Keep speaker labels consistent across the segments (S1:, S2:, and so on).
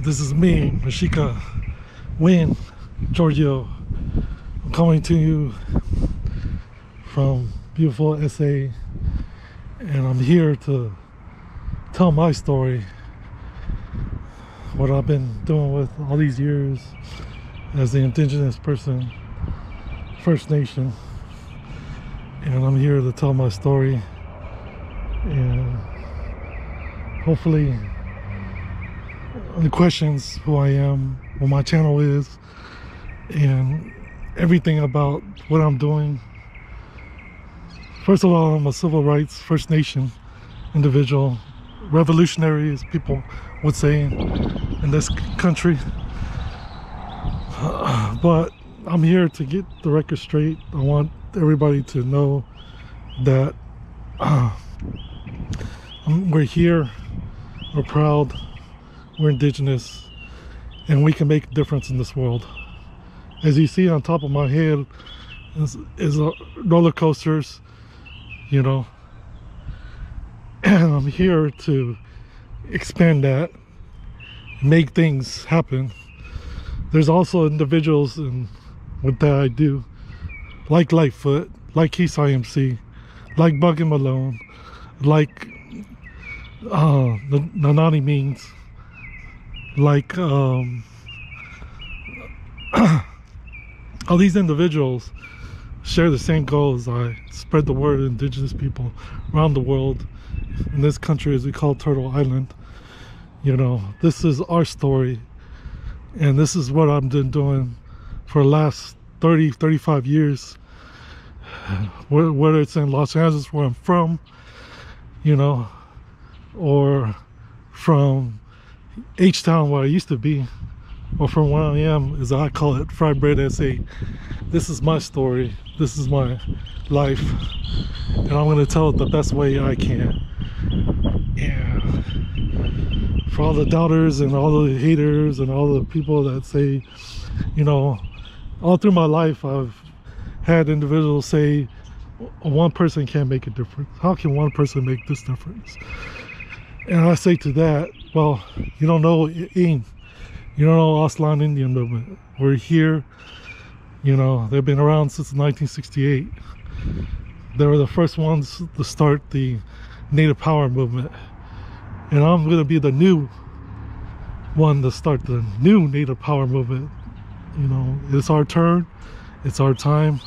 S1: This is me, MexikWin, Giorgio. I'm coming to you from beautiful SA, and I'm here to tell my story, what I've been doing with all these years as the indigenous person, First Nation, and I'm here to tell my story, and hopefully it questions who I am, what my channel is, and everything about what I'm doing. First of all, I'm a civil rights First Nation individual, revolutionary, as people would say in this country. But I'm here to get the record straight. I want everybody to know that we're here, we're proud, we're indigenous, and we can make a difference in this world. As you see on top of my head is roller coasters, you know, and I'm here to expand that, make things happen. There's also individuals in what that I do, like Lightfoot, like Keith IMC, like Bug and Malone, like the Nanani Means, like all these individuals share the same goals. I spread the word of indigenous people around the world, in this country as we call Turtle Island. You know, this is our story, and this is what I've been doing for the last 35 years, whether it's in Los Angeles, where I'm from, you know, or from H-Town, where I used to be, or from where I am, as I call it, Fried Bread SA. This is my story, this is my life, and I'm going to tell it the best way I can. And for all the doubters and all the haters and all the people that say, you know, all through my life I've had individuals say, one person can't make a difference. How can one person make this difference? And I say to that, well, you don't know AIM. You don't know Aslan Indian movement. We're here, you know, they've been around since 1968. They were the first ones to start the Native Power movement. And I'm going to be the new one to start the new Native Power movement. You know, it's our turn, it's our time,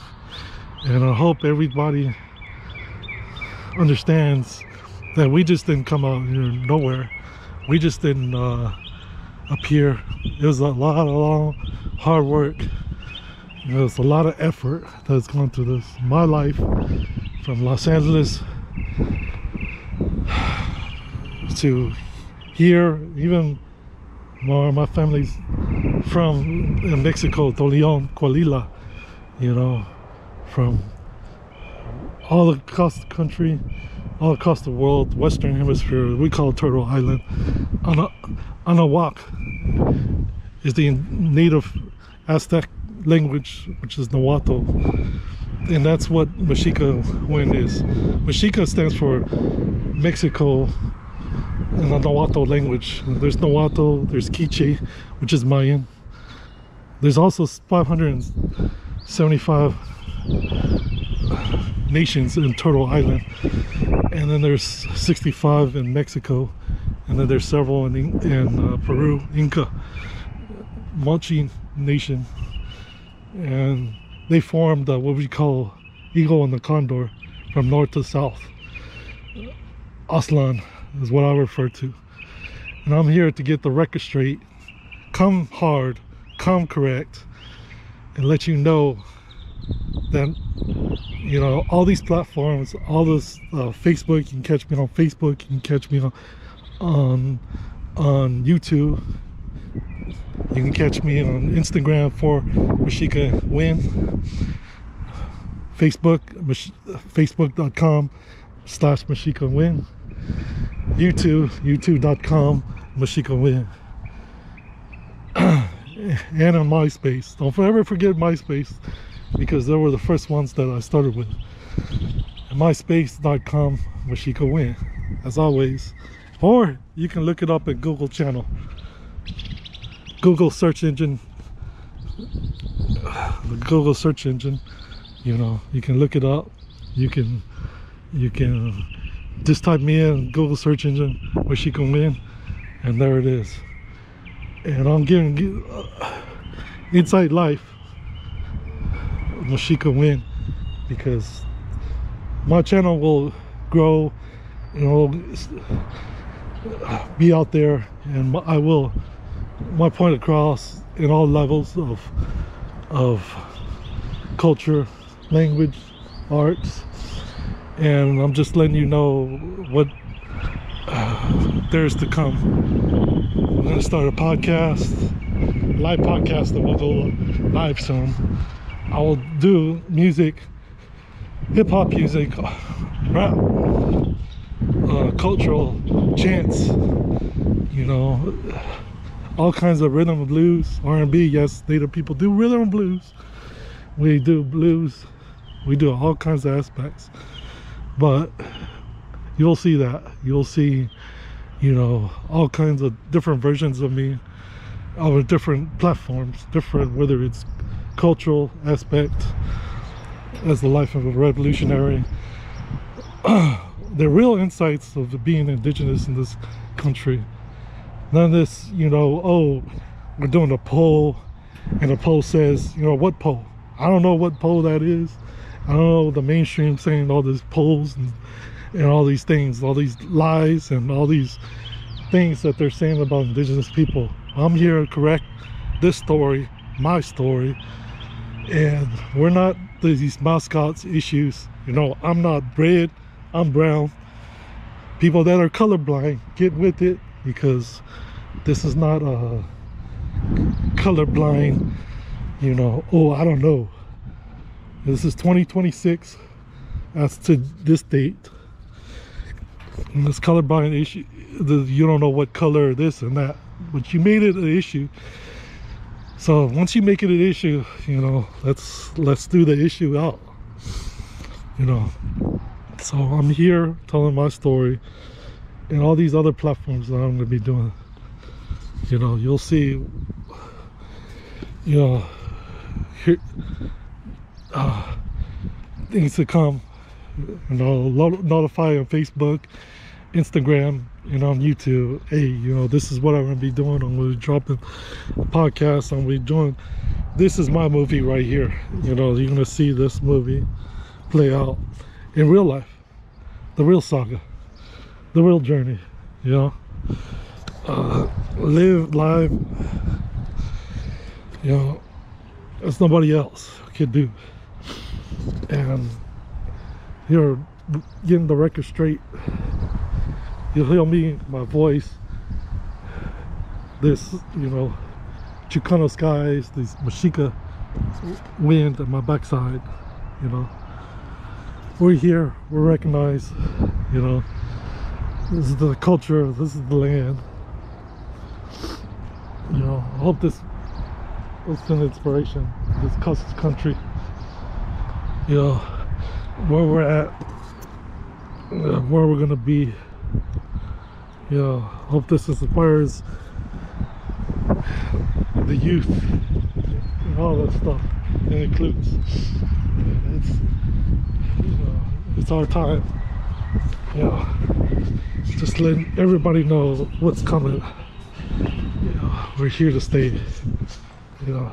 S1: and I hope everybody understands that we just didn't come out here nowhere. We just didn't appear. It was a lot of long, hard work. There was a lot of effort that's gone through this. My life from Los Angeles to here, even where my family's from in Mexico, Torreon, Coahuila, you know, from all across the country, all across the world, Western Hemisphere, we call it Turtle Island. Anahuac is the native Aztec language, which is Nahuatl, and that's what MexikWin is. Mexica stands for Mexico in the Nahuatl language. There's Nahuatl, there's Quiche, which is Mayan. There's also 575 nations in Turtle Island, and then there's 65 in Mexico, and then there's several in Peru, Inca, Mochi Nation, and they formed what we call Eagle and the Condor from north to south. Aslan is what I refer to, and I'm here to get the record straight, come hard, come correct, and let you know that, you know, all these platforms, all this Facebook, you can catch me on Facebook, you can catch me on YouTube, you can catch me on Instagram for MexikWin, Facebook, facebook.com/MexikWin, youtube.com MexikWin, and on MySpace. Don't ever forget MySpace, because they were the first ones that I started with. MySpace.com MexikWin, as always. Or you can look it up at Google channel. Google search engine, the Google search engine, you know, you can look it up. You can just type me in Google search engine MexikWin, and there it is. And I'm giving you inside life MexikWin, because my channel will grow, you know, be out there, and I will my point across in all levels of culture, language, arts, and I'm just letting you know what there's to come. I'm gonna start a podcast, live podcast that will go live soon. I will do music, hip-hop music, rap, cultural chants, you know, all kinds of rhythm and blues, R&B. Yes, Native people do rhythm and blues. We do blues. We do all kinds of aspects. But you'll see that. You'll see, you know, all kinds of different versions of me over different platforms, different, whether it's cultural aspect, as the life of a revolutionary, the real insights of being indigenous in this country. None of this, you know, oh, we're doing a poll, and the poll says, you know, what poll? I don't know what poll that is. I don't know the mainstream saying all these polls and all these things, all these lies and all these things that they're saying about indigenous people. I'm here to correct this story, my story, and we're not these mascots issues. You know, I'm not red, I'm brown. People that are colorblind, get with it, because this is not a colorblind, you know, oh, I don't know. This is 2026 as to this date. And this colorblind issue, you don't know what color this and that, but you made it an issue. So once you make it an issue, you know, let's do the issue out, you know. So I'm here telling my story, and all these other platforms that I'm going to be doing, you know, you'll see, you know, here, things to come, you know, notify on Facebook, Instagram, and on YouTube. Hey, you know, this is what I'm going to be doing. I'm going to be dropping a podcast. I'm going to be doing, this is my movie right here. You know, you're going to see this movie play out in real life, the real saga, the real journey, you know. Live live, you know, as nobody else could do. And you're getting the record straight. You'll hear me, my voice, this, you know, Chicano skies, these Mexica wind at my backside, you know. We're here, we're recognized, you know. This is the culture, this is the land. You know, I hope this was an inspiration, this country, you know, where we're at, where we're gonna be. You know, hope this inspires the youth and all that stuff. It includes, it's, you know, it's our time. You know, just letting everybody know what's coming. You know, we're here to stay. You know,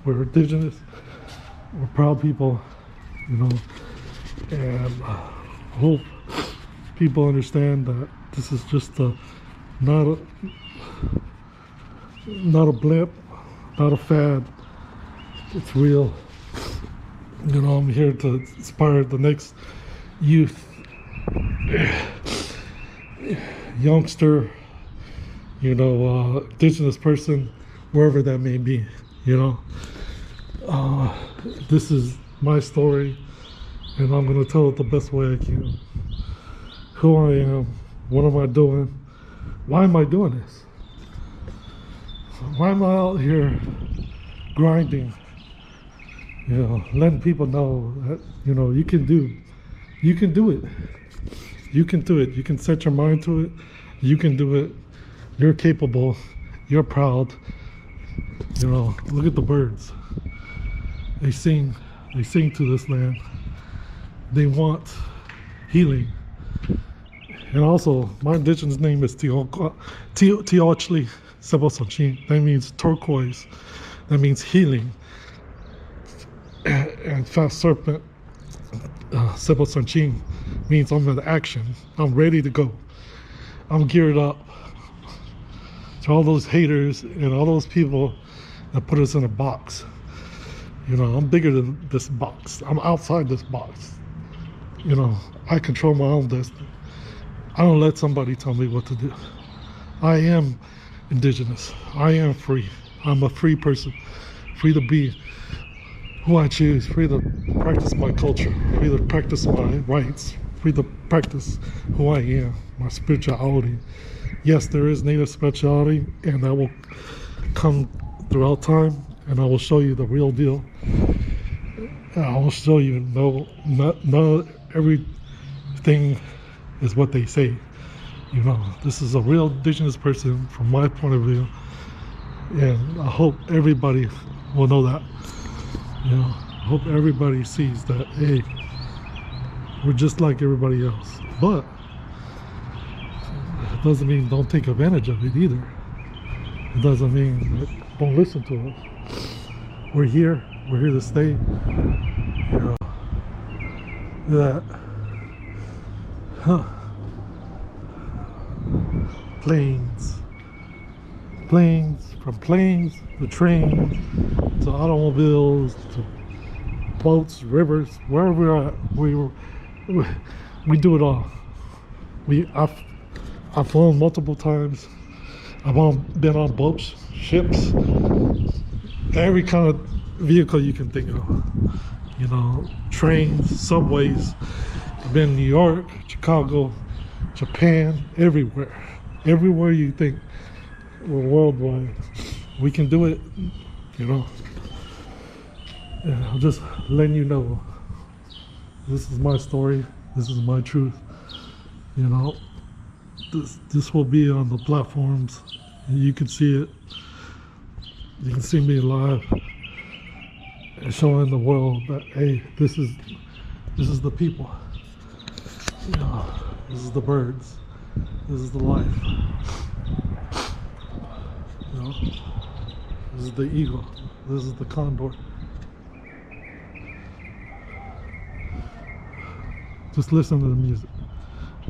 S1: we're indigenous, we're proud people, you know, and hope people understand that this is just not a blimp, not a fad. It's real. You know, I'm here to inspire the next youth, youngster, you know, indigenous person, wherever that may be. You know, this is my story, and I'm going to tell it the best way I can. Who I am, what am I doing, why am I doing this? Why am I out here grinding? You know, letting people know that, you know, you can do it. You can do it. You can set your mind to it. You can do it. You're capable. You're proud. You know, look at the birds. They sing to this land. They want healing. And also, my indigenous name is Teochli Sebosanchin. That means turquoise. That means healing. And fast serpent Sebosanchin means I'm in action. I'm ready to go. I'm geared up. To all those haters and all those people that put us in a box. You know, I'm bigger than this box. I'm outside this box. You know, I control my own destiny. I don't let somebody tell me what to do. I am indigenous. I am free. I'm a free person. Free to be who I choose. Free to practice my culture. Free to practice my rights. Free to practice who I am, my spirituality. Yes, there is native spirituality, and that will come throughout time, and I will show you the real deal. And I will show you not everything is what they say. You know, this is a real indigenous person from my point of view, and I hope everybody will know that. You know, I hope everybody sees that, hey, we're just like everybody else. But it doesn't mean don't take advantage of it either. It doesn't mean that don't listen to us. We're here to stay. You know, that planes, from planes to trains to automobiles to boats, rivers, wherever we're at, we do it all. I've flown multiple times. I've been on boats, ships, every kind of vehicle you can think of. You know, trains, subways. I've been in New York, Chicago, Japan, everywhere. Everywhere you think. We're worldwide. We can do it, you know. And I'm just letting you know. This is my story. This is my truth. You know, this will be on the platforms. You can see it. You can see me live and showing the world that, hey, this is the people. You know, this is the birds. This is the life. You know, this is the eagle. This is the condor. Just listen to the music.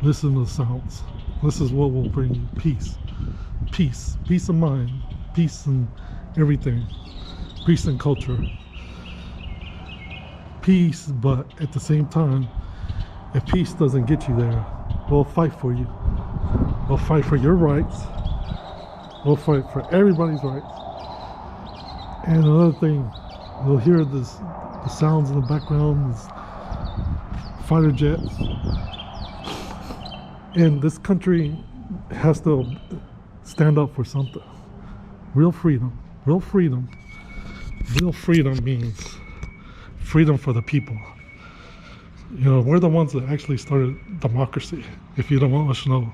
S1: Listen to the sounds. This is what will bring you peace. Peace. Peace of mind. Peace in everything. Peace in culture. Peace, but at the same time, if peace doesn't get you there, we'll fight for you. We'll fight for your rights. We'll fight for everybody's rights. And another thing, you'll hear the sounds in the background, fighter jets. And this country has to stand up for something. Real freedom. Real freedom. Real freedom means freedom for the people. You know, we're the ones that actually started democracy, if you don't want us to know.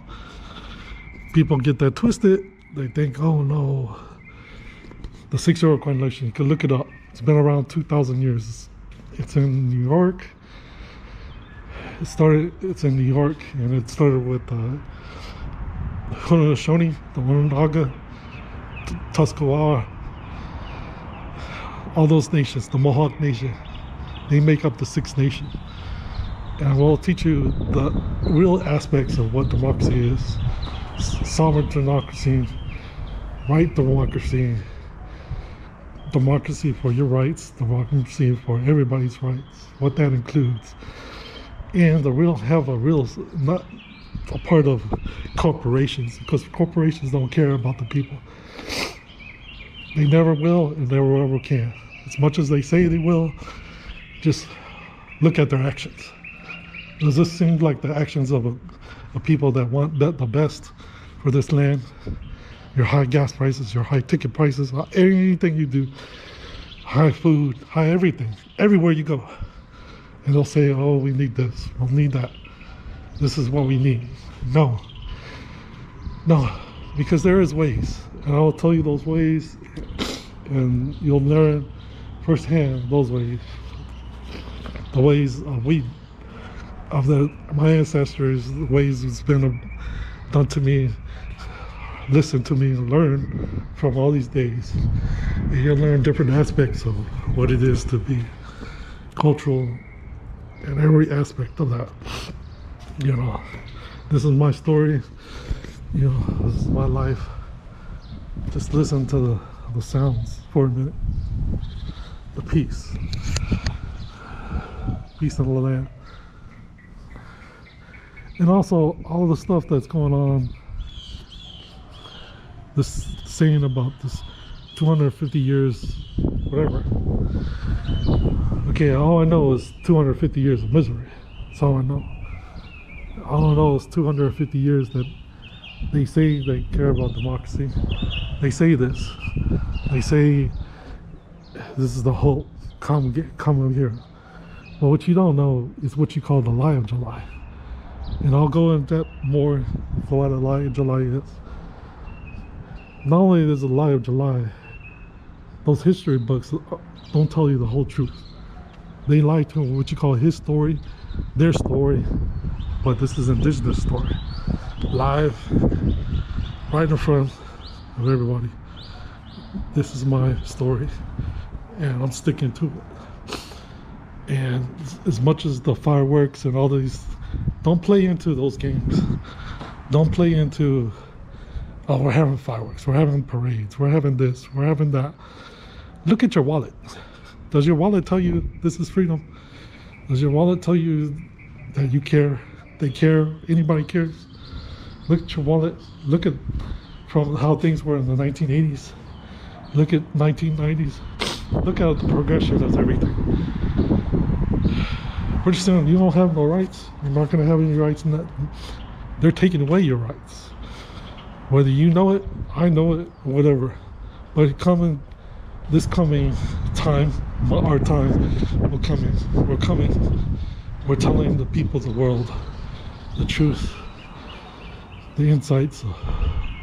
S1: People get that twisted. They think, oh no, the 6-year-old coalition, you can look it up. It's been around 2,000 years. It's in New York. It's in New York, and it started with Haudenosaunee, the Onondaga, Tuscarora, all those nations, the Mohawk Nation. They make up the Six Nations. And we'll teach you the real aspects of what democracy is. Sovereign democracy, right democracy, democracy for your rights, democracy for everybody's rights, what that includes. And not a part of corporations, because corporations don't care about the people. They never will and never ever can. As much as they say they will, just look at their actions. Does this seem like the actions of people that want the best for this land? Your high gas prices, your high ticket prices, anything you do, high food, high everything, everywhere you go. And they'll say, oh, we need this, we'll need that. This is what we need. No, because there is ways. And I will tell you those ways, and you'll learn firsthand those ways. The ways of my ancestors, the ways it's been done to me. Listen to me and learn from all these days. And you'll learn different aspects of what it is to be cultural and every aspect of that. You know, this is my story. You know, this is my life. Just listen to the sounds for a minute. The peace. Peace in the land. And also all the stuff that's going on. This saying about this 250 years, whatever. Okay, all I know is 250 years of misery. That's all I know. All I know is 250 years that they say they care about democracy. They say this. They say this is the hope. Come here. But what you don't know is what you call the lie of July. And I'll go into depth more for what a lie of July is. Not only is it a lie of July, those history books don't tell you the whole truth. They lie to what you call his story, their story, but this is indigenous story. Live, right in front of everybody. This is my story, and I'm sticking to it. And as much as the fireworks and all these, don't play into those games. Don't play into, oh, we're having fireworks, we're having parades, we're having this, we're having that. Look at your wallet. Does your wallet tell you this is freedom? Does your wallet tell you that you care, they care, anybody cares? Look at your wallet. Look at from how things were in the 1980s. Look at 1990s. Look at the progression of everything. Pretty soon you don't have no rights. You're not going to have any rights in that. They're taking away your rights. Whether you know it, I know it, whatever. But this coming time, our time will come in. We're coming. We're telling the people of the world the truth, the insights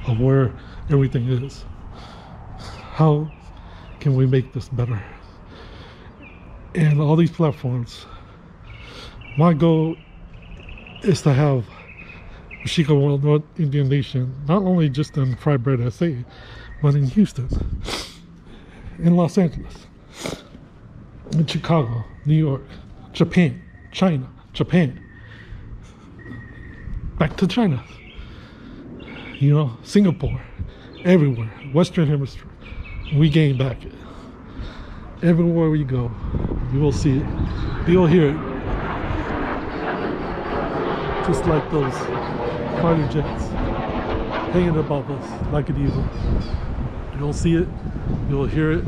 S1: of where everything is. How can we make this better? And all these platforms, my goal is to have MexikWin North Indian Nation, not only just in Fried Bread SA, but in Houston, in Los Angeles, in Chicago, New York, Japan, China, Japan, back to China, you know, Singapore, everywhere, Western Hemisphere. We gain back it. Everywhere we go, you will see it. You'll hear it. Just like those fighter jets hanging above us like an eagle. You'll see it. You'll hear it.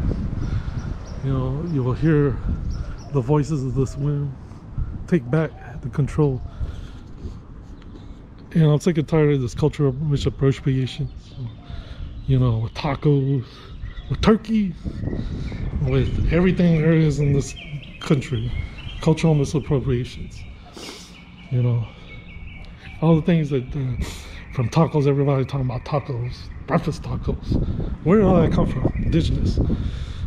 S1: You know, you will hear the voices of this wind take back the control. And I'm sick and tired of this cultural misappropriation. You know, with tacos, with turkey, with everything there is in this country. Cultural misappropriations. You know, all the things that, from tacos, everybody talking about tacos, breakfast tacos. Where did all that come from? Indigenous.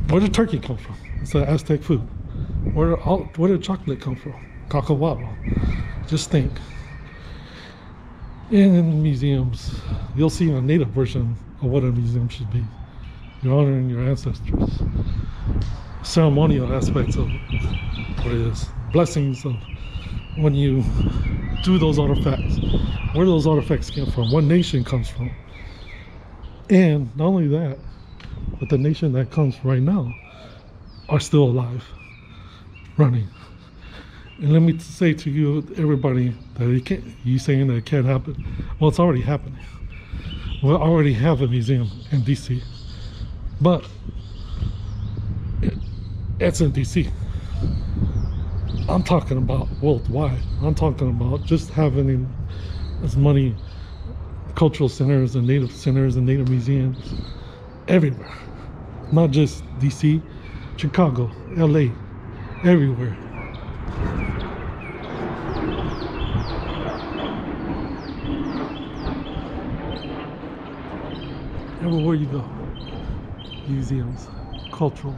S1: Where did turkey come from? It's an Aztec food. Where did chocolate come from? Cacahuatl. Just think. In museums, you'll see a native version of what a museum should be. You're honoring your ancestors. Ceremonial aspects of what it is. Blessings of when you do those artifacts. Where those artifacts came from. What nation comes from. And not only that, but the nation that comes right now are still alive. Running. And let me say to you, everybody, that it can't, you saying that it can't happen. Well, it's already happening. We already have a museum in DC. But it's in DC. I'm talking about worldwide. I'm talking about just having as many cultural centers and native museums everywhere. Not just DC, Chicago, LA, everywhere. everywhere you go. Museums, cultural,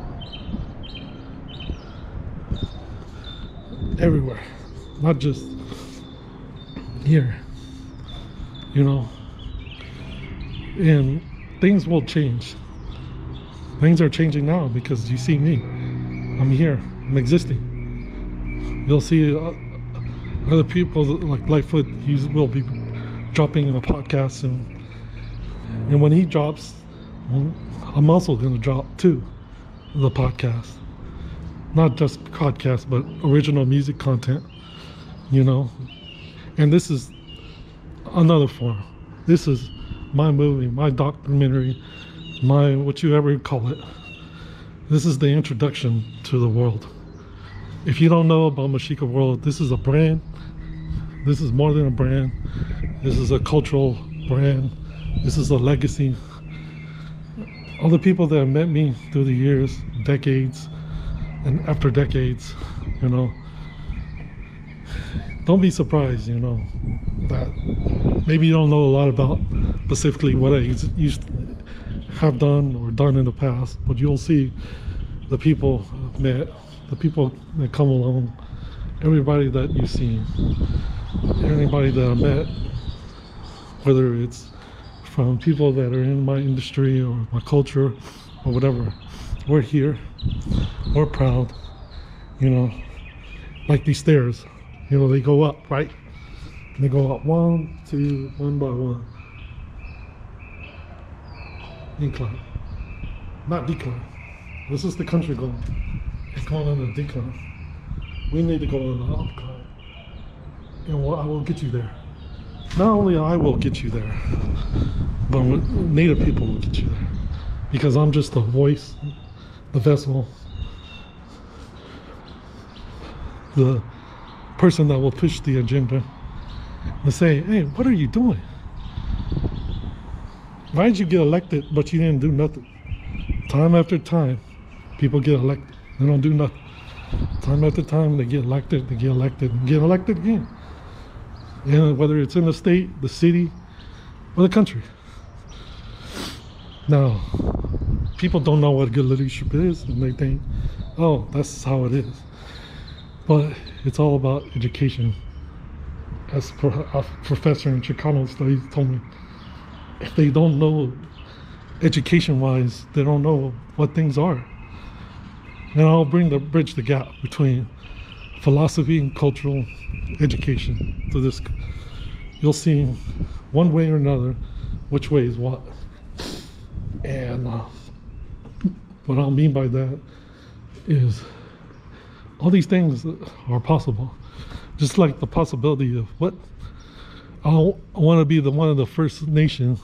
S1: everywhere, not just here, you know. And things will change. Things are changing now because you see me. I'm here. I'm existing. You'll see other people like Lightfoot. He will be dropping a podcast, and when he drops, I'm also going to drop too the podcast. Not just podcast, but original music content. You know, and this is another form. This is my movie, my documentary, my what you ever call it. This is the introduction to the world. If you don't know about Mexica World, this is a brand. This is more than a brand. This is a cultural brand. This is a legacy. All the people that have met me through the years, decades, and after decades, you know, don't be surprised, you know, that maybe you don't know a lot about specifically what I used to have done or done in the past, but you'll see the people I've met, the people that come along, everybody that you've seen, anybody that I met, whether it's from people that are in my industry or my culture or whatever. We're here, we're proud, you know, like these stairs, you know, they go up, right? They go up one, two, one by one. Incline, not decline. This is the country going. It's going on a decline. We need to go on an upcline. And I will get you there. Not only I will get you there, but Native people will get you there. Because I'm just the voice, the vessel, the person that will push the agenda and say, hey, what are you doing? Why did you get elected but you didn't do nothing? Time after time, people get elected. They don't do nothing. Time after time, they get elected, and get elected again. And whether it's in the state, the city, or the country. Now, people don't know what good leadership is, and they think, oh, that's how it is. But it's all about education. As a professor in Chicano studies told me, if they don't know education-wise, they don't know what things are. And I'll bridge the gap between philosophy and cultural education to this. You'll see one way or another which way is what. And what I'll mean by that is all these things are possible. Just like the possibility of what I want to be one of the first nations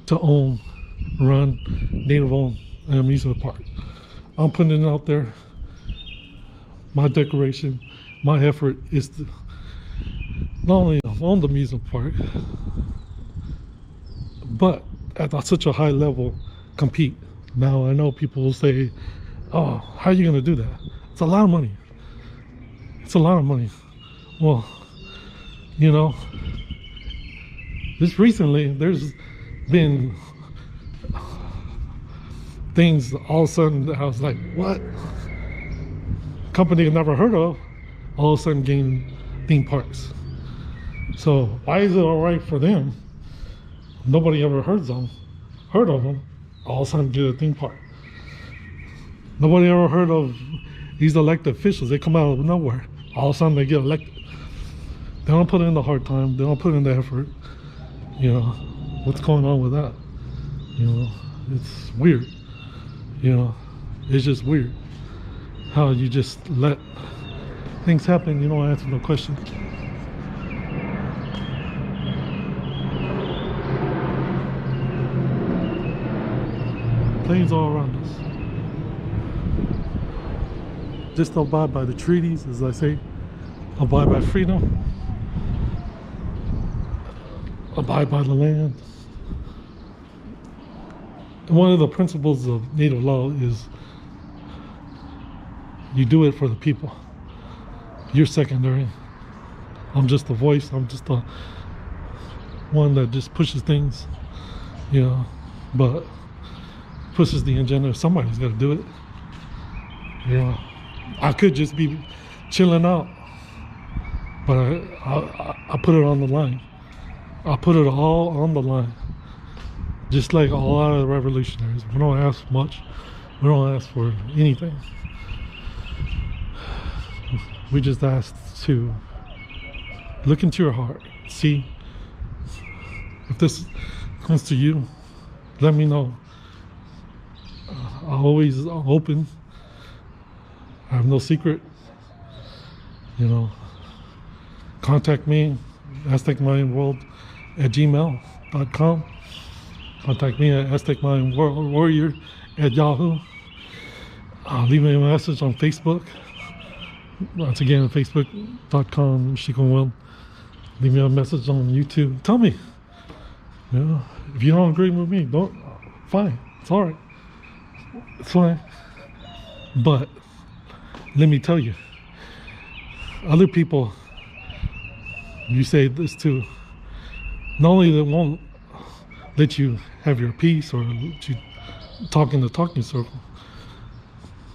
S1: to run native-owned amusement park. I'm putting it out there. My declaration, my effort is to not only own the amusement park, but at such a high level, compete. Now I know people will say, "Oh, how are you going to do that?" It's a lot of money. It's a lot of money. Well, you know, just recently there's been things all of a sudden that I was like, what? Company I've never heard of, all of a sudden gain theme parks. So why is it all right for them? Nobody ever heard of them, all of a sudden get a theme park. Nobody ever heard of these elected officials. They come out of nowhere. All of a sudden they get elected. They don't put in the hard time. They don't put in the effort. You know, what's going on with that? You know, it's weird. You know, it's just weird how you just let things happen. You don't answer no questions. Planes all around us. Just abide by the treaties, as I say. Abide by freedom. Abide by the land. And one of the principles of Native law is you do it for the people. You're secondary. I'm just the voice. I'm just the one that just pushes things, you know. but pushes the agenda. Somebody's got to do it. You know, I could just be chilling out, but I put it on the line. I put it all on the line. Just like a lot of the revolutionaries. We don't ask much. We don't ask for anything. We just ask to look into your heart. See if this comes to you. Let me know. I'm always open. I have no secret. You know, contact me, aztecmindworld@gmail.com. Contact me at aztecmindwarrior@yahoo. Leave me a message on Facebook. Once again, facebook.com MexikWin. Leave me a message on YouTube. Tell me. You know, if you don't agree with me, don't. Fine. It's all right. It's fine. But let me tell you, other people, you say this too, not only they won't let you have your peace or let you talk in the talking circle,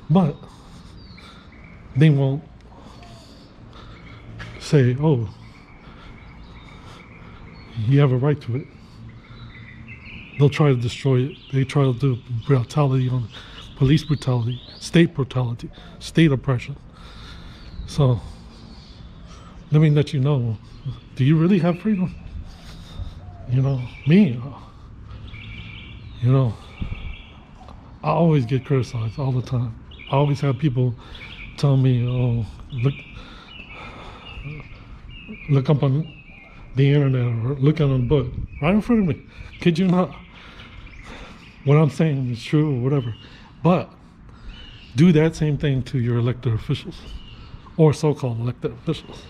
S1: but they won't say, oh, you have a right to it. They'll try to destroy it. They try to do brutality on police brutality, state oppression. So let me let you know, do you really have freedom? You know, me, you know, I always get criticized all the time. I always have people tell me, oh, look up on the internet or look on a book right in front of me. Kid you not. What I'm saying is true or whatever. But do that same thing to your elected officials or so-called elected officials.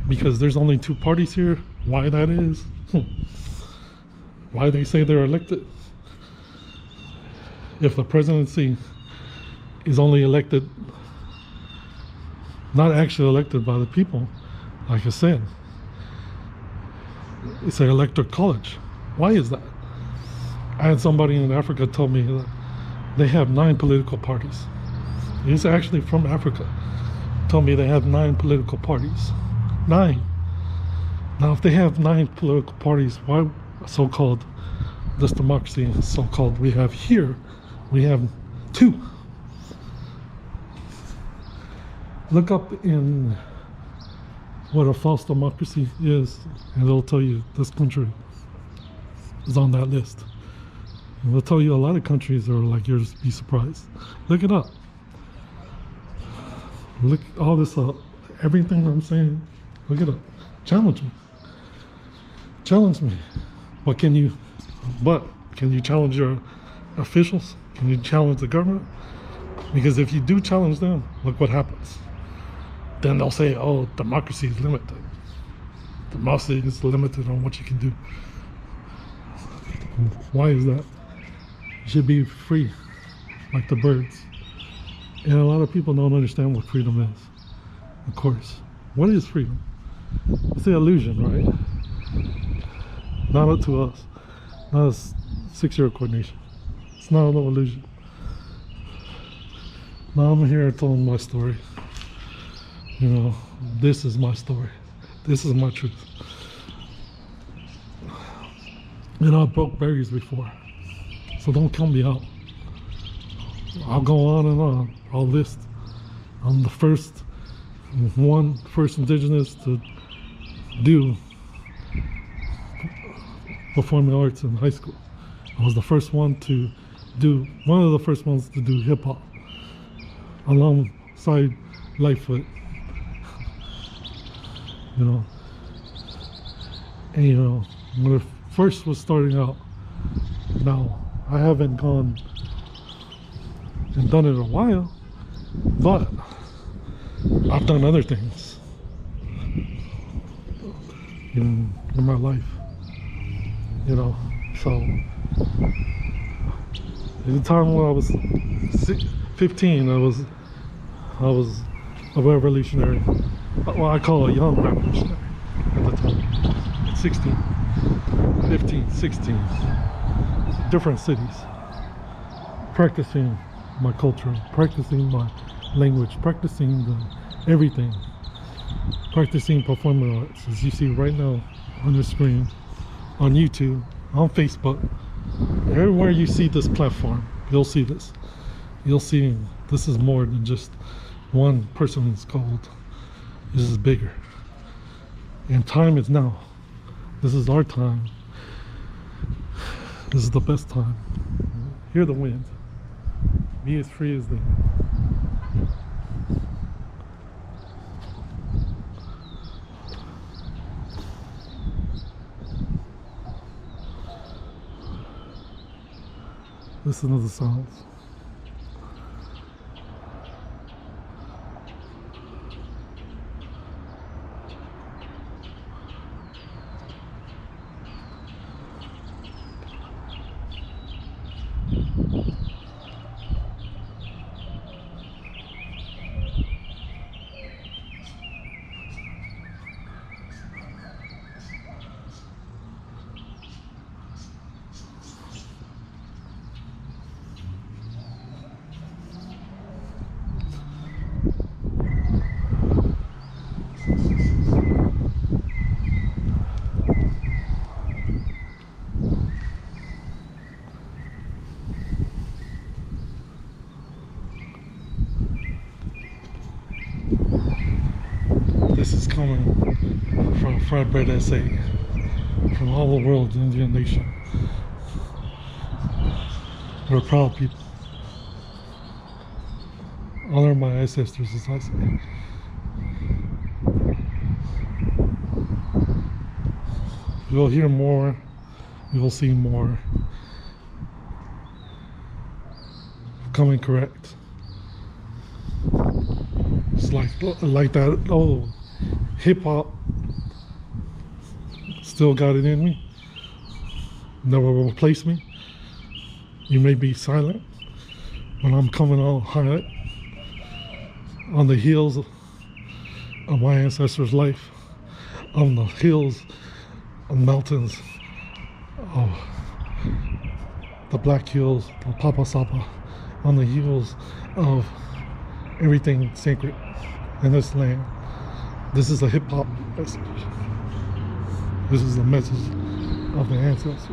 S1: Because there's only two parties here. Why that is? Why they say they're elected? If the presidency is only elected, not actually elected by the people, like I said, it's an electoral college. Why is that? I had somebody in Africa tell me that they have 9 political parties. He's actually from Africa. Told me they have 9 political parties. 9. Now, if they have 9 political parties, why so-called this democracy, so-called we have here, we have 2? Look up in what a false democracy is, and it'll tell you this country is on that list. And it'll tell you a lot of countries are like yours. Be surprised. Look it up. Look all this up. Everything I'm saying, look it up. Challenge me. Challenge me. What can you? Can you challenge your officials? Can you challenge the government? Because if you do challenge them, look what happens. Then they'll say, oh, democracy is limited. Democracy is limited on what you can do. Why is that? You should be free, like the birds. And a lot of people don't understand what freedom is. Of course. What is freedom? It's the illusion, right? Not up to us. Not a 6-year coordination. It's not no illusion. Now I'm here telling my story. You know, this is my story. This is my truth. And I broke barriers before. So don't count me out. I'll go on and on. I'll list. I'm the first indigenous to do performing arts in high school. I was the first one to do, one of the first ones to do hip hop alongside Lightfoot. You know, and you know, when it first was starting out, now I haven't gone and done it in a while, but I've done other things in my life, you know. So at the time when I was 15, I was a revolutionary. Well, I call it a young revolutionary at the time. 16, 15, 16. different cities, practicing my culture, practicing my language, practicing everything, practicing performing arts, as you see right now on your screen, on YouTube, on Facebook. Everywhere you see this platform, you'll see this. You'll see this is more than just one person's gold. This is bigger. And time is now. This is our time. This is the best time. Hear the wind. Be as free as the wind. Listen to the sounds. This is coming from Fried Bread SA, from all the world, the Indian nation. We're proud people. Honor my ancestors, as I say. You will hear more, you will see more. Coming correct. It's like that. Oh, hip hop still got it in me. Never will replace me. You may be silent when I'm coming all high on the heels of my ancestors' life, on the hills of mountains of the Black Hills, the Papa Sapa, on the heels of everything sacred in this land. This is a hip-hop message. This is the message of the ancestors.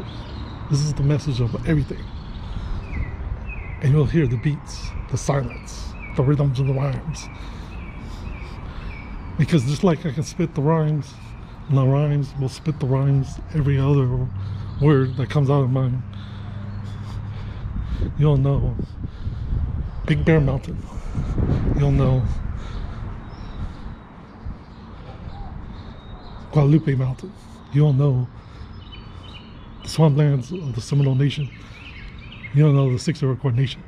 S1: This is the message of everything. And you'll hear the beats, the silence, the rhythms and the rhymes. Because just like I can spit the rhymes, and the rhymes will spit the rhymes every other word that comes out of mine, you'll know Big Bear Mountain. You'll know Guadalupe Mountain. You'll know the swamplands of the Seminole Nation. You'll know the Six Iroquois Nation.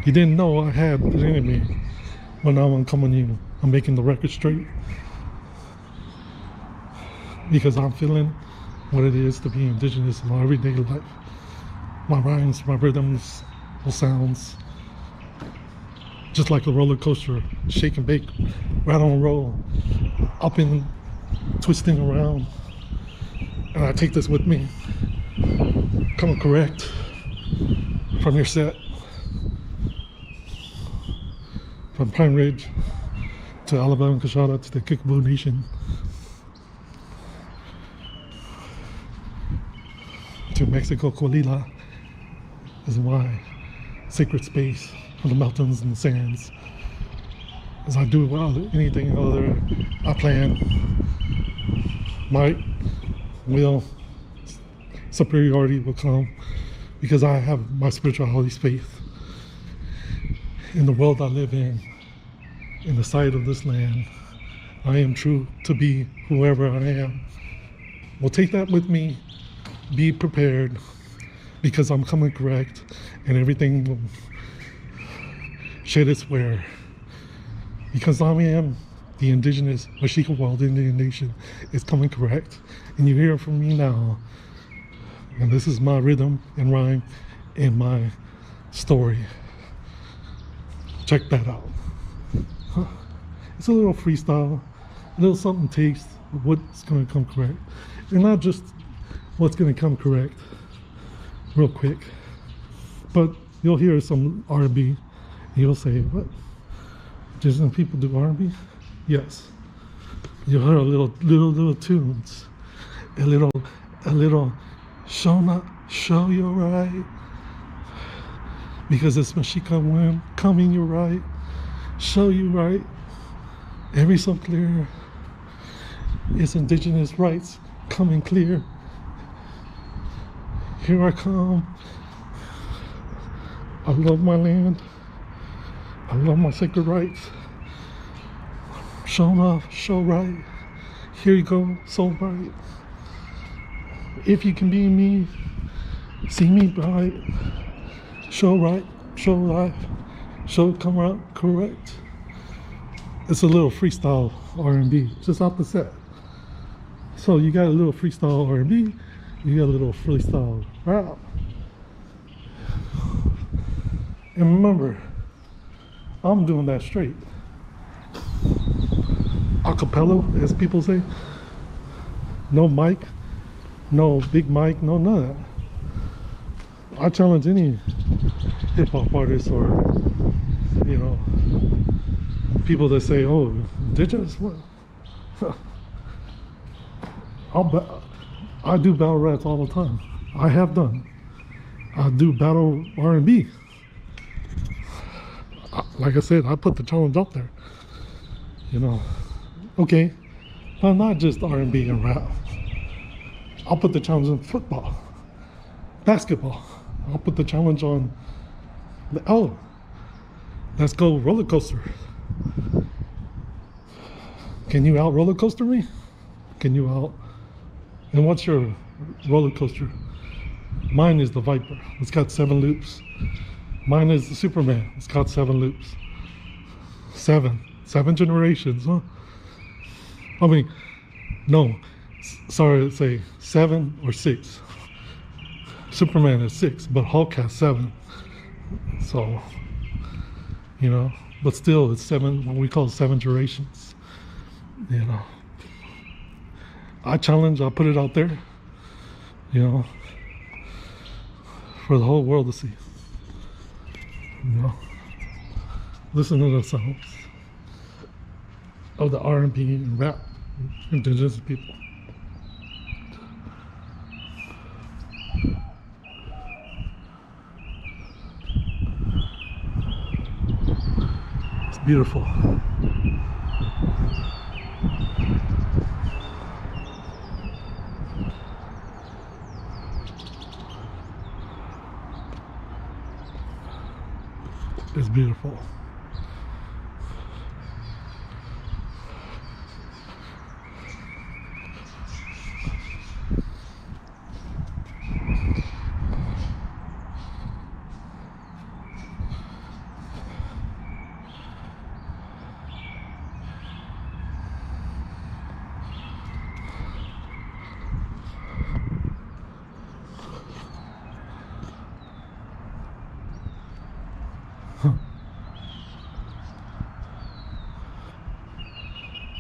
S1: You didn't know I had an enemy. Well, now I'm coming in. I'm making the record straight. Because I'm feeling what it is to be indigenous in my everyday life. My rhymes, my rhythms, my sounds. Just like a roller coaster, shake and bake, right on roll, up and twisting around. And I take this with me, coming correct from your set, from Pine Ridge to Alabama Kashada to the Kickapoo Nation, to Mexico, Colila is my sacred space for the mountains and the sands. As I do anything other, I plan, might, will, superiority will come, because I have my spirituality faith in the world I live in the sight of this land. I am true to be whoever I am. Well, take that with me, be prepared, because I'm coming correct, and everything will shed its wear. Because I am the indigenous Mexican World Indian Nation is coming correct, and you hear from me now. And this is my rhythm and rhyme and my story. Check that out. It's a little freestyle, a little something taste of what's going to come correct. And not just what's going to come correct real quick. But you'll hear some R&B, and you'll say, what? Doesn't people do R&B? Yes. You'll hear little tunes, a little show you right, because it's MexikWin coming you right, show you right, every so clear. It's indigenous rights coming clear. Here I come. I love my land. I love my sacred rights. Show enough, show right. Here you go, so bright. If you can be me, see me bright. Show right, show life, show come out correct. It's a little freestyle R&B, just off the set. So you got a little freestyle R&B, you got a little freestyle rap. And remember, I'm doing that straight. Acapella, as people say. No mic, no big mic, no none of that. I challenge any hip hop artist or, you know, people that say, oh, indigenous, what? I do battle raps all the time. I have done. I do battle R&B. Like I said, I put the challenge out there. You know, okay, but not just R&B and rap. I'll put the challenge in football, basketball. I'll put the challenge on the let's go roller coaster. Can you out roller coaster me? Can you out? And what's your roller coaster? Mine is the Viper. It's got 7 loops. Mine is the Superman. It's got 7 loops. 7 generations, huh? I mean, no, sorry to say 7 or 6. Superman is 6, but Hulk has 7. So, you know, but still it's 7, what we call 7 generations. You know, I challenge, I put it out there, you know, for the whole world to see. You know, listen to the sounds of the R&B and rap indigenous people. It's beautiful. It's beautiful.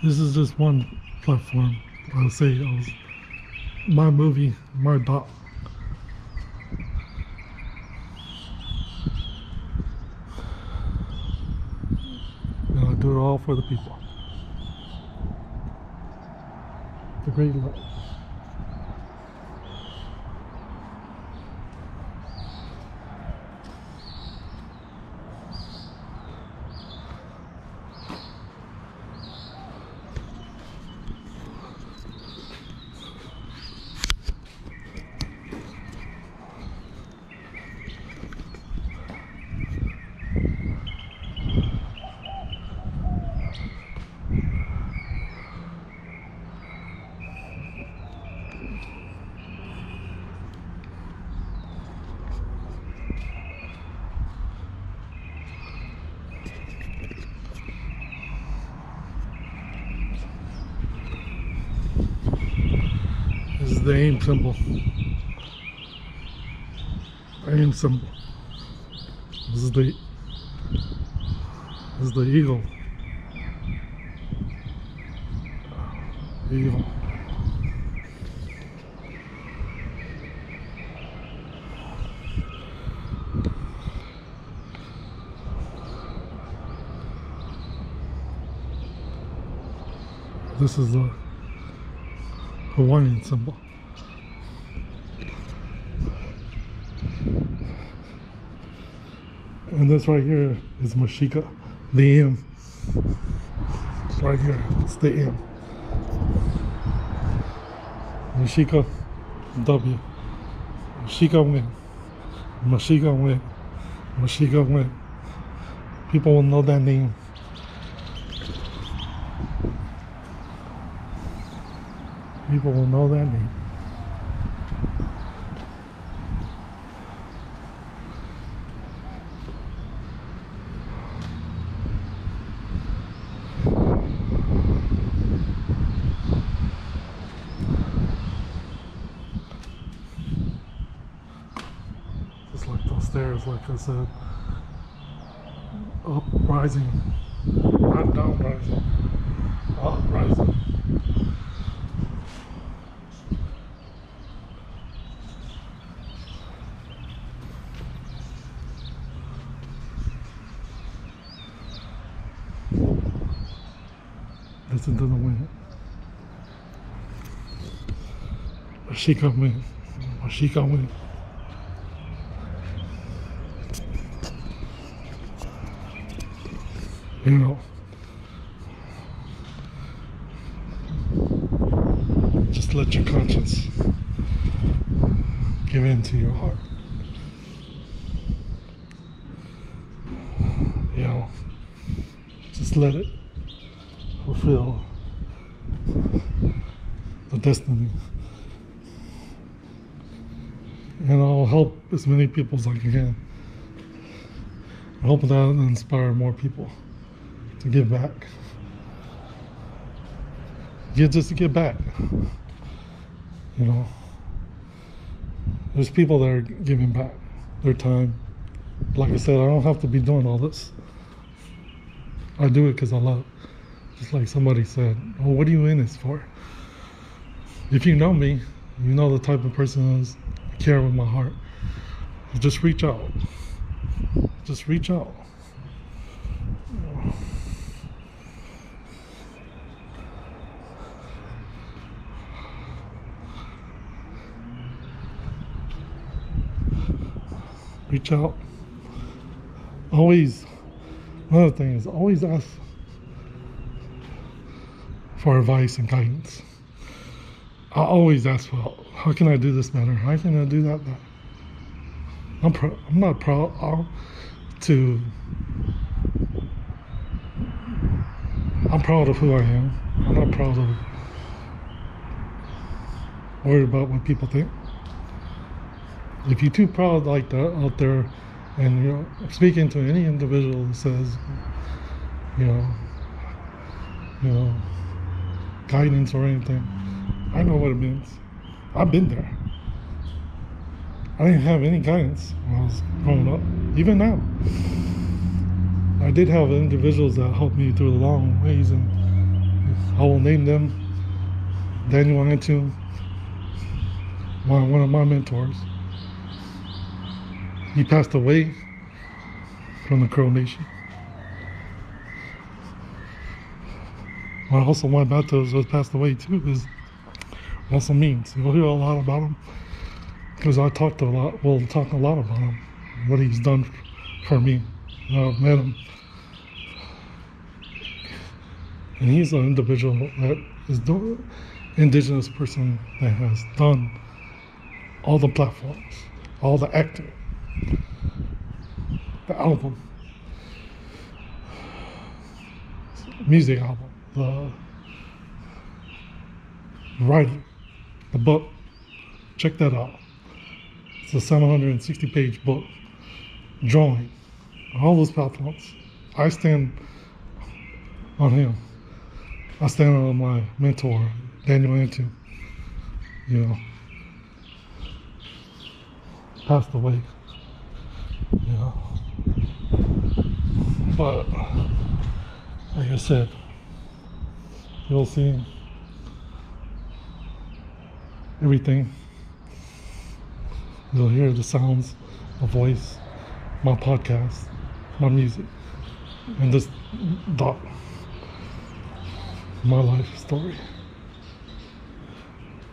S1: This is just one platform. I'll say my movie, my doc. And I do it all for the people. The great love. This is the aim symbol. Aim symbol. This is the eagle. Eagle. This is the Hawaiian symbol. And this right here is Mashika, the M. It's right here, it's the M. Mashika, W. MexikWin. MexikWin. MexikWin. People will know that name. People will know that name. Just like those stairs, like I said, up rising, not down rising, up rising. Listen to the wind. MexikWin. MexikWin. You know, just let your conscience give in to your heart. You know, just let it fulfill the destiny. And I'll help as many people as I can. I hope that will inspire more people to give back. Just to give back. You know, there's people that are giving back their time. Like I said, I don't have to be doing all this. I do it because I love. Just like somebody said, oh, what are you in this for? If you know me, you know the type of person is. I care with my heart. Just reach out. Just reach out. Reach out. Always, another thing is always ask for advice and guidance. I always ask for help. How can I do this better? How can I do that better? I'm not proud I'm proud of who I am. I'm not proud of worried about what people think. If you're too proud like that out there, and you're speaking to any individual who says, you know, guidance or anything, I know what it means. I've been there. I didn't have any guidance when I was growing up, even now. I did have individuals that helped me through the long ways, and I will name them. Daniel Antum, one of my mentors. He passed away from the Crow Nation. Also, one Matos has passed away too is also means. You'll hear a lot about him because I talked a lot about him, what he's done for me. I've met him. And he's an individual that is the indigenous person that has done all the platforms, all the acting, the album, music album, the writing, the book. Check that out. It's a 760-page book, drawing, all those platforms. I stand on him. I stand on my mentor, Daniel Antum. You know, passed away. You know, but like I said, you'll see everything. You'll hear the sounds, my voice, my podcast, my music, and this dot. my life story,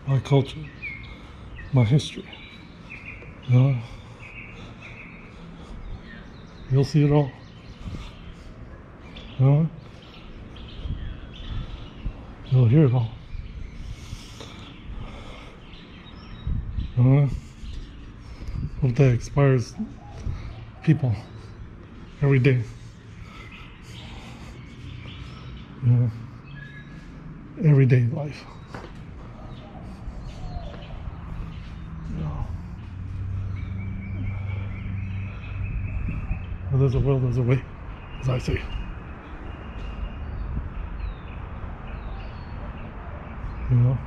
S1: my culture, my history. You know, you'll see it all. You know, you'll hear it all. You know, hope that inspires people every day. You know, everyday life. You know, where there's a will, there's a way, as I say. You know,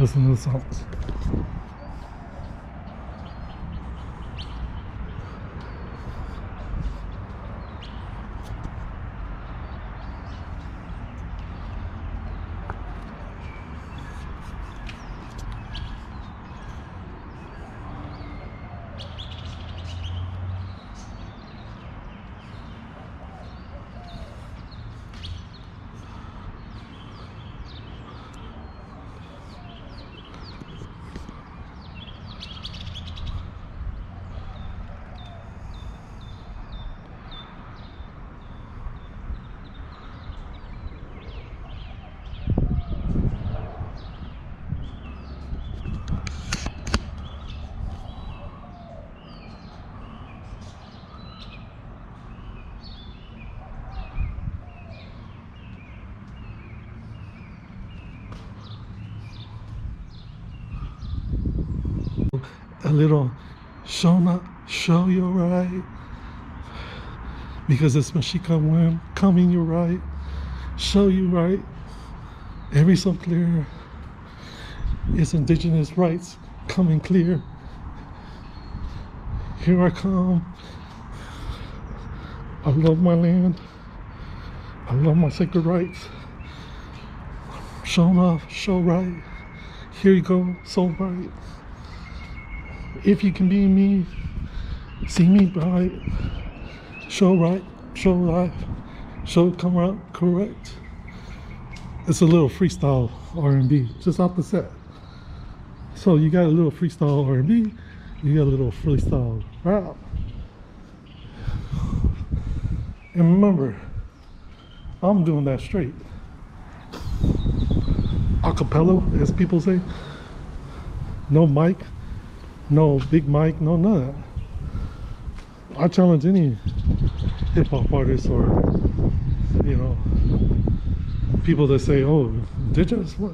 S1: listen to the songs. A little show you right, because it's MexikWin coming you right, show you right, every so clear. It's indigenous rights coming clear. Here I come. I love my land. I love my sacred rights. Show off, show right. Here you go, so bright. If you can be me, see me bright. Show right, show life, show come out correct. It's a little freestyle R&B, just off the set. So you got a little freestyle R&B, you got a little freestyle rap. And remember, I'm doing that straight. Acapella, as people say. No mic. No big mic, no none of that. I challenge any hip-hop artist or, you know, people that say, oh, indigenous, what?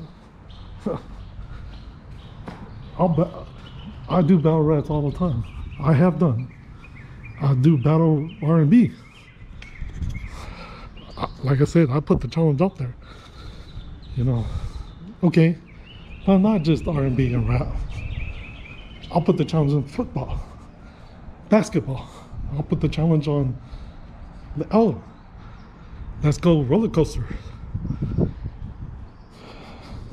S1: I do battle raps all the time. I have done. I do battle R&B. Like I said, I put the challenge out there. You know, okay, but not just R&B and rap. I'll put the challenge on football, basketball. I'll put the challenge on, oh, let's go roller coaster.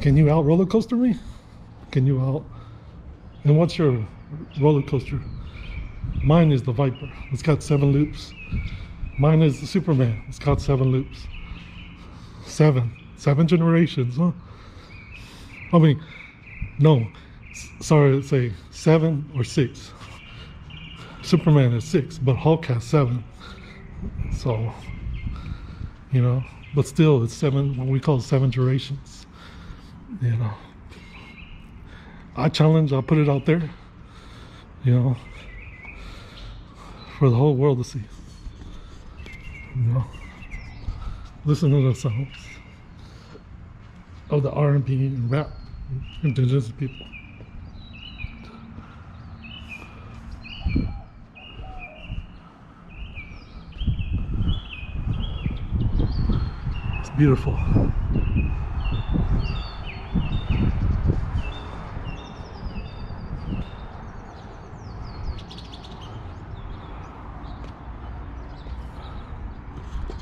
S1: Can you out roller coaster me? Can you out? And what's your roller coaster? Mine is the Viper. It's got 7 loops. Mine is the Superman. It's got 7 loops. 7 generations, huh? I mean, no. Sorry to say 7 or 6. Superman is 6, but Hulk has 7. So, you know, but still it's 7, what we call 7 generations. You know, I challenge, I'll put it out there, you know, for the whole world to see. You know, listen to the songs of the R&B and rap indigenous people. It's beautiful.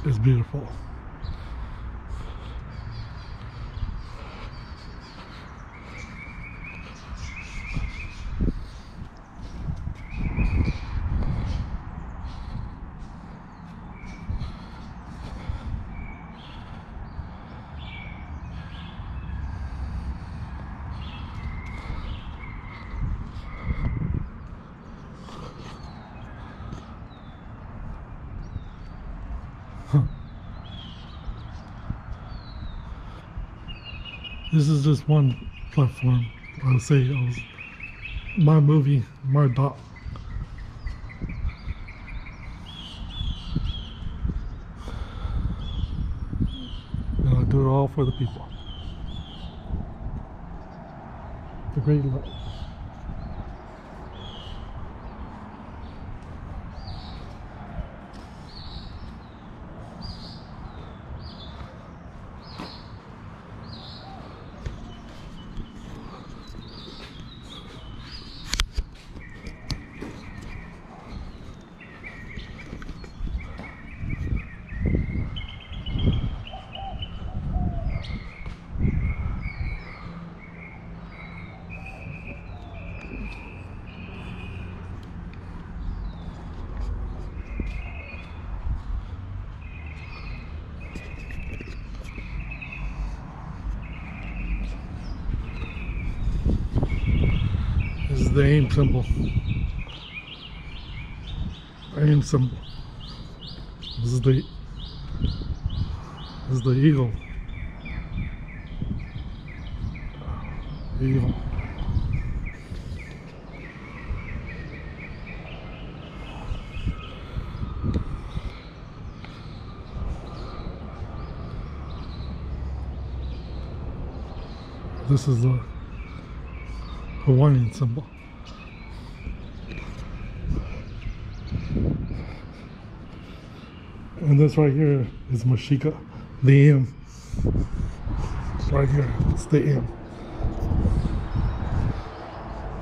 S1: It's beautiful. This is just one platform. I would say I was my movie, my doc. And I do it all for the people. The great love. This is the aim symbol. Aim symbol. This is the eagle. Eagle. This is the Hawaiian symbol. And this right here is Mashika, the M. It's right here, it's the M.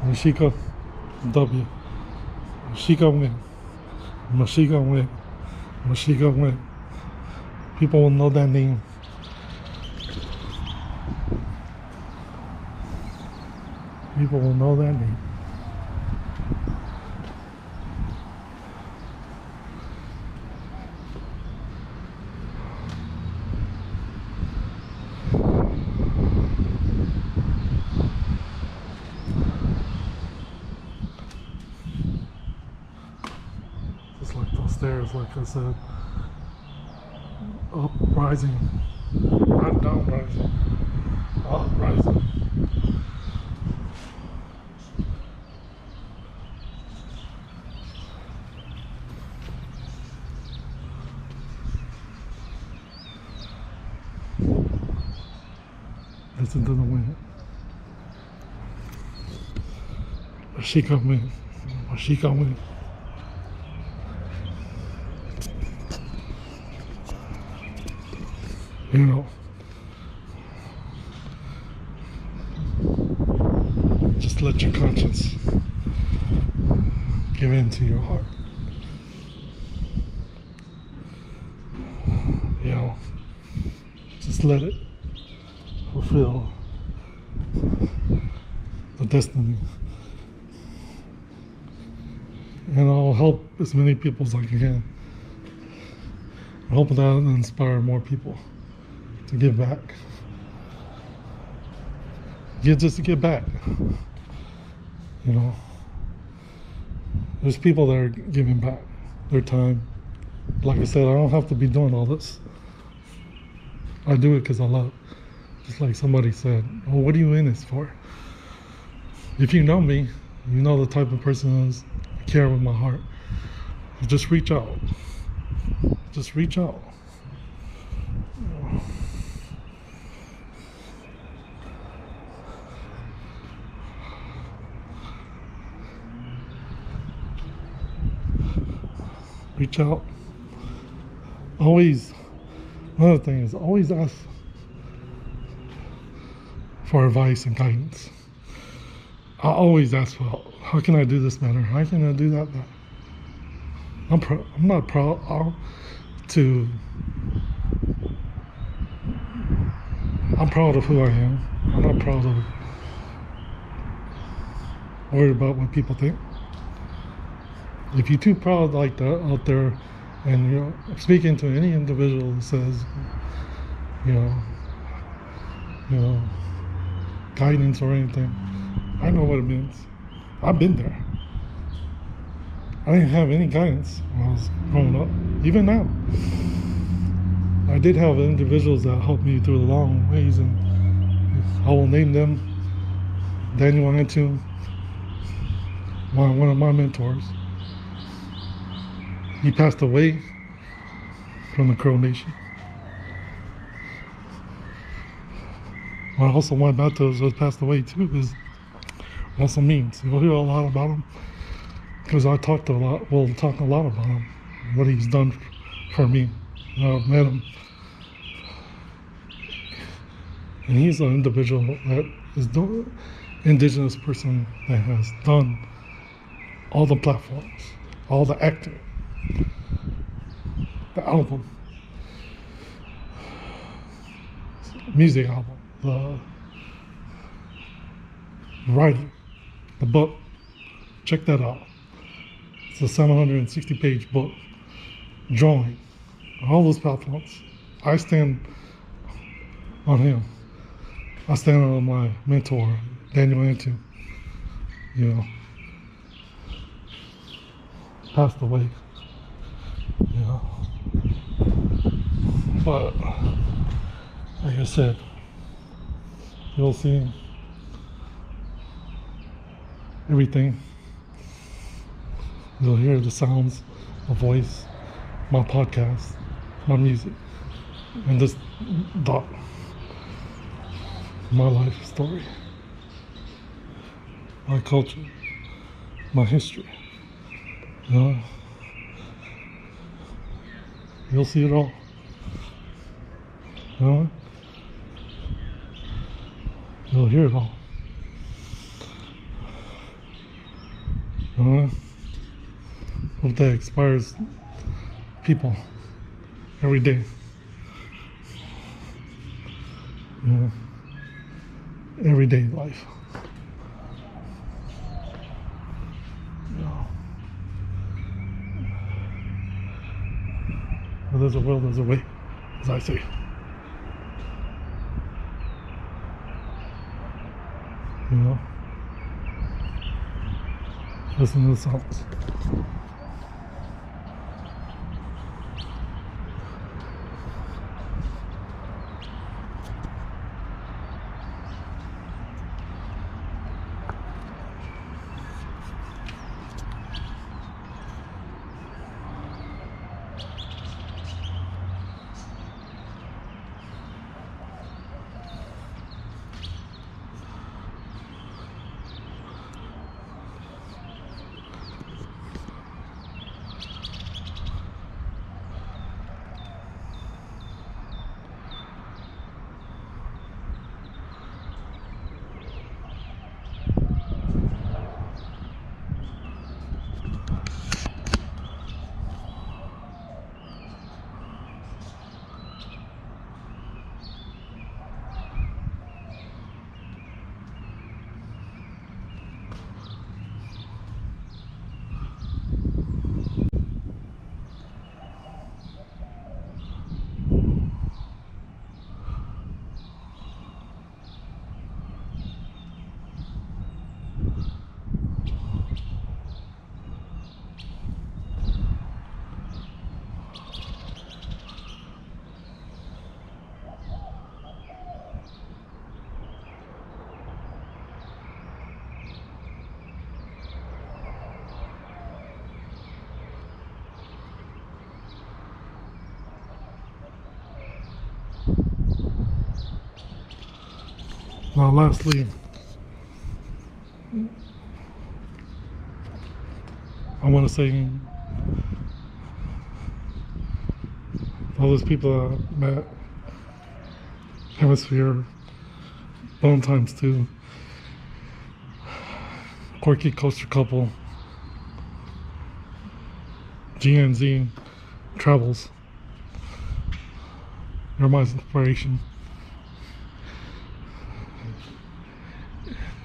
S1: Mashika, W. Mashika win. Mashika win. Mashika win. People will know that name. People will know that name. Just like those stairs, like I said, up rising, not down rising, up rising. Listen to the wind. Mashika wind. Mashika wind. You know, just let your conscience give in to your heart. You know, just let it fulfill the destiny. And I'll help as many people as I can. I hope that will inspire more people to give back. Just to give back. You know, there's people that are giving back their time. Like I said, I don't have to be doing all this. I do it because I love it. Just like somebody said, oh, what are you in this for? If you know me, you know the type of person is. I care with my heart. Just reach out. Just reach out. Reach out. Always, another thing is always ask for advice and guidance. I always ask for help. How can I do this better? How can I do that better? I'm not proud I'm proud of who I am. I'm not proud of worried about what people think. If you're too proud like that out there, and you're speaking to any individual who says, you know, guidance or anything, I know what it means. I've been there. I didn't have any guidance when I was growing up, even now. I did have individuals that helped me through the long ways, and I will name them Daniel Antoon, one of my mentors. He passed away from the Crow Nation. Also, one Matos just passed away too is Russell Means. You'll hear a lot about him because I talk a lot about him, what he's done for me. I've met him, and he's an individual that is the indigenous person that has done all the platforms, all the acting, the album, music album, the writing, the book. Check that out. It's a 760-page book. Drawing, all those platforms. I stand on him. I stand on my mentor, Daniel Antoon. You know, passed away. You know, but like I said, you'll see everything. You'll hear the sounds, the voice, my podcast, my music, and this doc, my life story, my culture, my history. You know, you'll see it all. You know, you'll hear it all. You know, hope that inspires people every day. You know, everyday life. You know, where there's a will, there's a way, as I say. You know, listen to the songs. Now, lastly, I want to say all those people I met, Hemisphere, Bone Times 2, Quirky Coaster Couple, GNZ Travels, you're my inspiration.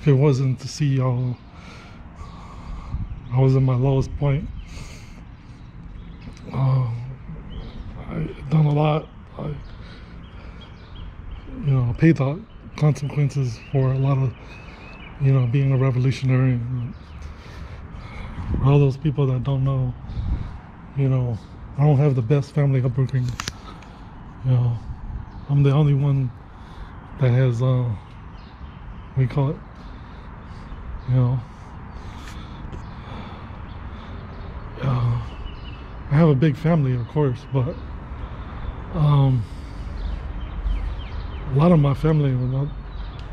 S1: If it wasn't to see y'all, I was at my lowest point. I've done a lot. I paid the consequences for a lot of, being a revolutionary. For all those people that don't know, I don't have the best family upbringing. I'm the only one that has we call it, you know. I have a big family, of course, but a lot of my family we're not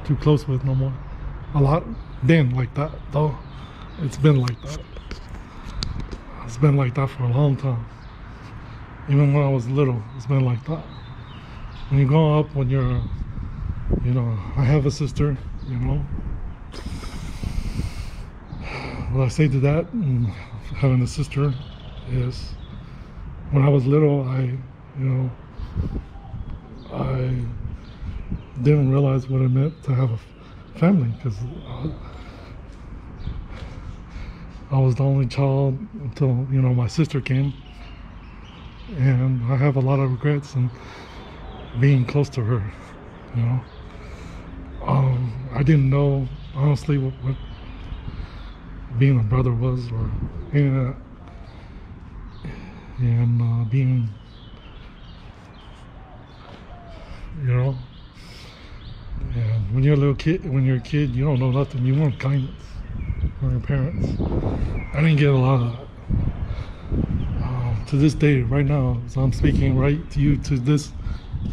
S1: too close with no more. A lot been like that, though. It's been like that. It's been like that for a long time. Even when I was little, it's been like that. When you grow up, when you're, you know, I have a sister, you know. What I say to that, and having a sister, is when I was little, I didn't realize what it meant to have a family, because I was the only child until, you know, my sister came, and I have a lot of regrets in being close to her, you know. I didn't know, honestly, what being a brother was, or any of that, and being, you know, and when you're a little kid, you don't know nothing. You want kindness from your parents. I didn't get a lot of that. To this day, right now, as I'm speaking right to you, to this,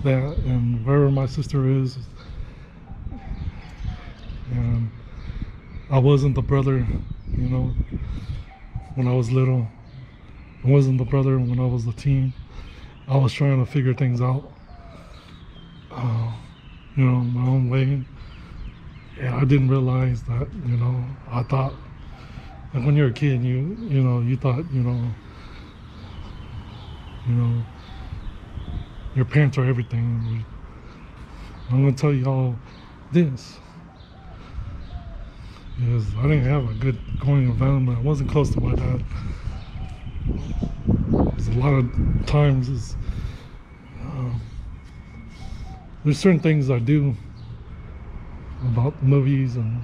S1: that, and wherever my sister is, and I wasn't the brother, you know, when I was little. I wasn't the brother when I was a teen. I was trying to figure things out, you know, my own way. And I didn't realize that, you know, I thought, like when you're a kid, you thought, you know, your parents are everything. I'm gonna tell you all this, because I didn't have a good going environment. I wasn't close to my dad. There's a lot of times there's certain things I do about movies and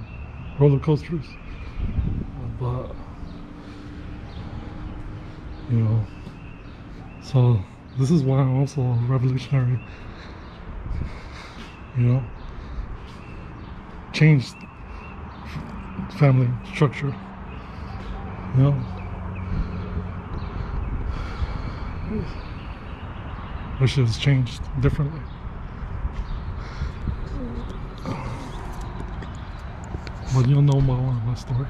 S1: roller coasters, but you know, so this is why I'm also a revolutionary, you know, changed family structure, you know, which has changed differently. But you'll know more of my story.